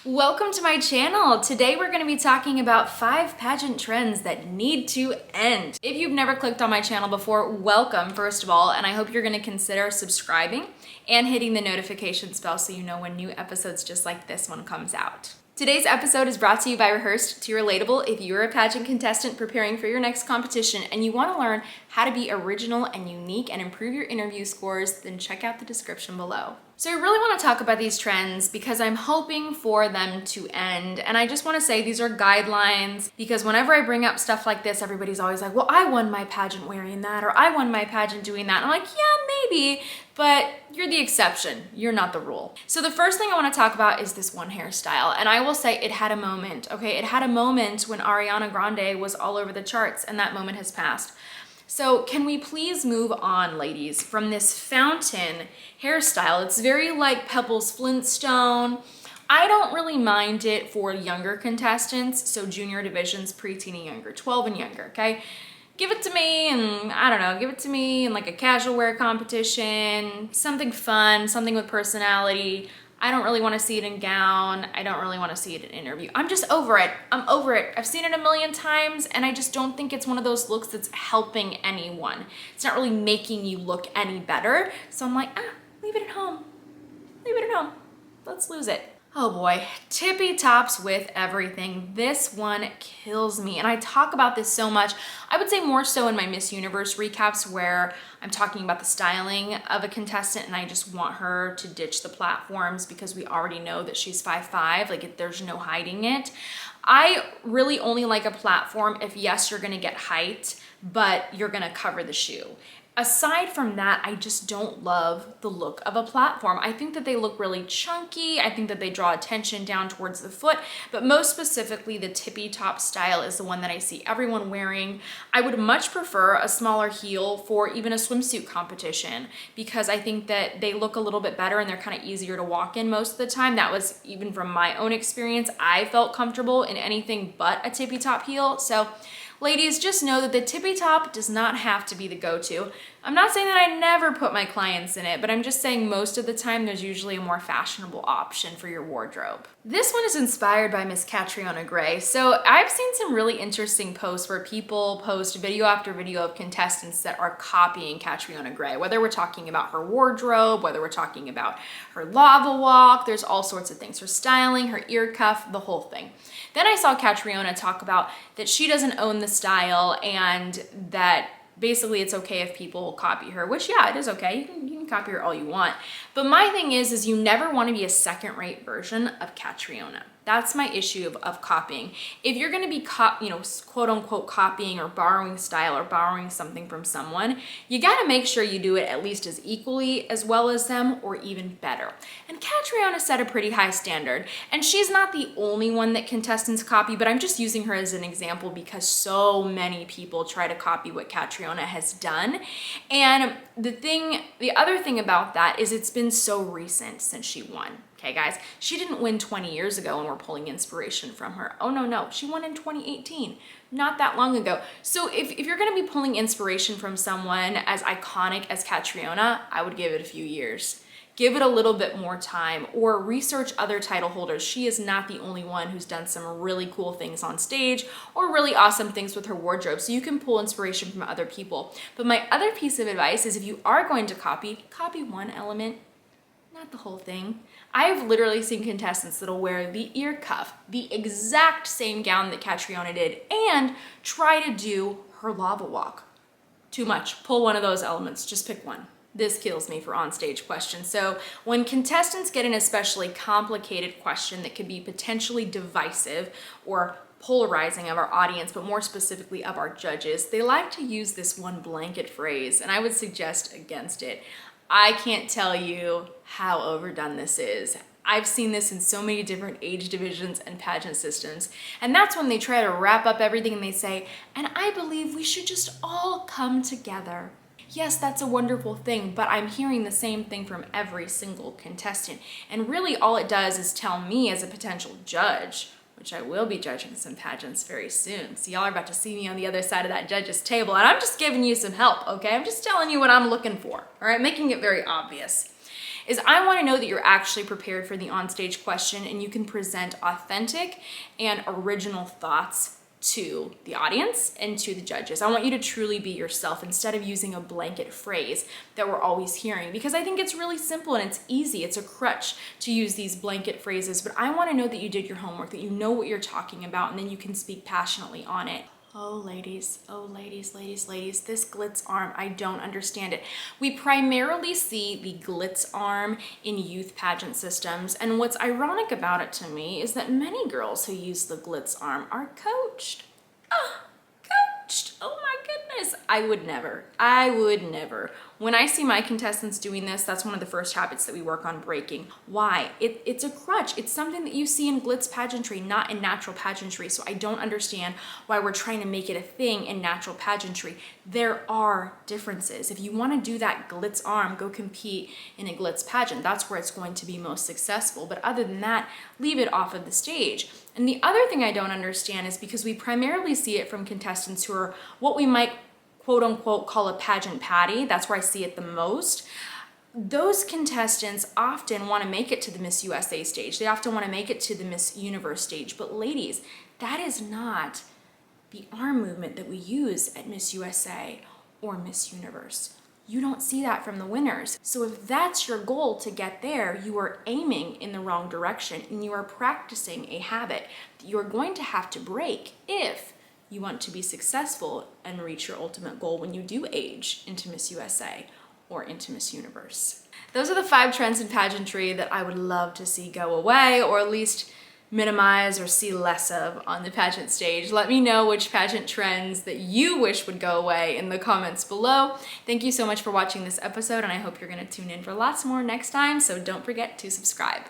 Welcome to my channel. Today we're going to be talking about 5 pageant trends that need to end. If you've never clicked on my channel before, welcome first of all, and I hope you're going to consider subscribing and hitting the notification bell so you know when new episodes just like this one comes out. Today's episode is brought to you by Rehearsed to Relatable. If you're a pageant contestant preparing for your next competition and you want to learn how to be original and unique and improve your interview scores, then check out the description below. So I really want to talk about these trends because I'm hoping for them to end. And I just want to say these are guidelines because whenever I bring up stuff like this, everybody's always like, well, I won my pageant wearing that, or I won my pageant doing that. And I'm like, yeah, maybe, but you're the exception. You're not the rule. So the first thing I want to talk about is this one hairstyle. And I will say it had a moment, okay? It had a moment when Ariana Grande was all over the charts, and that moment has passed. So can we please move on, ladies, from this fountain hairstyle? It's very like Pebbles Flintstone. I don't really mind it for younger contestants, so junior divisions, preteen and younger, 12 and younger, okay? Give it to me and I don't know, give it to me in like a casual wear competition, something fun, something with personality. I don't really want to see it in gown. I don't really want to see it in interview. I'm just over it. I'm over it. I've seen it a million times and I just don't think it's one of those looks that's helping anyone. It's not really making you look any better. So I'm like, leave it at home. Leave it at home. Let's lose it. Oh boy, Tippy Tops with everything. This one kills me. And I talk about this so much. I would say more so in my Miss Universe recaps where I'm talking about the styling of a contestant and I just want her to ditch the platforms because we already know that she's 5'5", like there's no hiding it. I really only like a platform if yes, you're gonna get height, but you're gonna cover the shoe. Aside from that, I just don't love the look of a platform. I think that they look really chunky. I think that they draw attention down towards the foot, but most specifically, the tippy top style is the one that I see everyone wearing. I would much prefer a smaller heel for even a swimsuit competition because I think that they look a little bit better and they're kind of easier to walk in most of the time. That was even from my own experience. I felt comfortable in anything but a tippy top heel. So ladies, just know that the tippy top does not have to be the go-to. I'm not saying that I never put my clients in it, but I'm just saying most of the time there's usually a more fashionable option for your wardrobe. This one is inspired by Miss Catriona Gray. So I've seen some really interesting posts where people post video after video of contestants that are copying Catriona Gray, whether we're talking about her wardrobe, whether we're talking about her lava walk, there's all sorts of things, her styling, her ear cuff, the whole thing. Then I saw Catriona talk about that she doesn't own the style and that basically it's okay if people copy her, which yeah, it is okay. You can copy her all you want. But my thing is you never want to be a second-rate version of Catriona. That's my issue of copying. If you're going to be quote unquote copying or borrowing style or borrowing something from someone, you got to make sure you do it at least as equally as well as them or even better. And Catriona set a pretty high standard. And she's not the only one that contestants copy, but I'm just using her as an example because so many people try to copy what Catriona has done. And the other thing about that is it's been so recent since she won. Okay, guys, she didn't win 20 years ago and we're pulling inspiration from her. Oh, no, she won in 2018, not that long ago. So if you're gonna be pulling inspiration from someone as iconic as Catriona, I would give it a few years. Give it a little bit more time or research other title holders. She is not the only one who's done some really cool things on stage or really awesome things with her wardrobe. So you can pull inspiration from other people. But my other piece of advice is if you are going to copy one element, not the whole thing. I've literally seen contestants that'll wear the ear cuff, the exact same gown that Catriona did, and try to do her lava walk. Too much. Pull one of those elements. Just pick one. This kills me for onstage questions. So when contestants get an especially complicated question that could be potentially divisive or polarizing of our audience, but more specifically of our judges, they like to use this one blanket phrase, and I would suggest against it. I can't tell you how overdone this is. I've seen this in so many different age divisions and pageant systems. And that's when they try to wrap up everything and they say, and I believe we should just all come together. Yes, that's a wonderful thing, but I'm hearing the same thing from every single contestant. And really all it does is tell me as a potential judge, which I will be judging some pageants very soon. So y'all are about to see me on the other side of that judge's table, and I'm just giving you some help, okay? I'm just telling you what I'm looking for, all right? Making it very obvious. is I want to know that you're actually prepared for the onstage question and you can present authentic and original thoughts to the audience and to the judges. I want you to truly be yourself instead of using a blanket phrase that we're always hearing, because I think it's really simple and it's easy. It's a crutch to use these blanket phrases, but I want to know that you did your homework, that you know what you're talking about, and then you can speak passionately on it. Oh ladies, this glitz arm, I don't understand it. We primarily see the glitz arm in youth pageant systems, and what's ironic about it to me is that many girls who use the glitz arm are coached. Coached, oh my goodness. I would never. When I see my contestants doing this, that's one of the first habits that we work on breaking. Why? It's a crutch. It's something that you see in glitz pageantry, not in natural pageantry. So I don't understand why we're trying to make it a thing in natural pageantry. There are differences. If you want to do that glitz arm, go compete in a glitz pageant. That's where it's going to be most successful. But other than that, leave it off of the stage. And the other thing I don't understand is because we primarily see it from contestants who are what we might quote unquote call a pageant patty. That's where I see it the most. Those contestants often want to make it to the Miss USA stage. They often want to make it to the Miss Universe stage. But ladies, that is not the arm movement that we use at Miss USA or Miss Universe. You don't see that from the winners. So if that's your goal to get there, you are aiming in the wrong direction and you are practicing a habit that you are going to have to break if you want to be successful and reach your ultimate goal when you do age into Miss USA or into Miss Universe. Those are the 5 trends in pageantry that I would love to see go away, or at least minimize or see less of on the pageant stage. Let me know which pageant trends that you wish would go away in the comments below. Thank you so much for watching this episode, and I hope you're going to tune in for lots more next time, so don't forget to subscribe.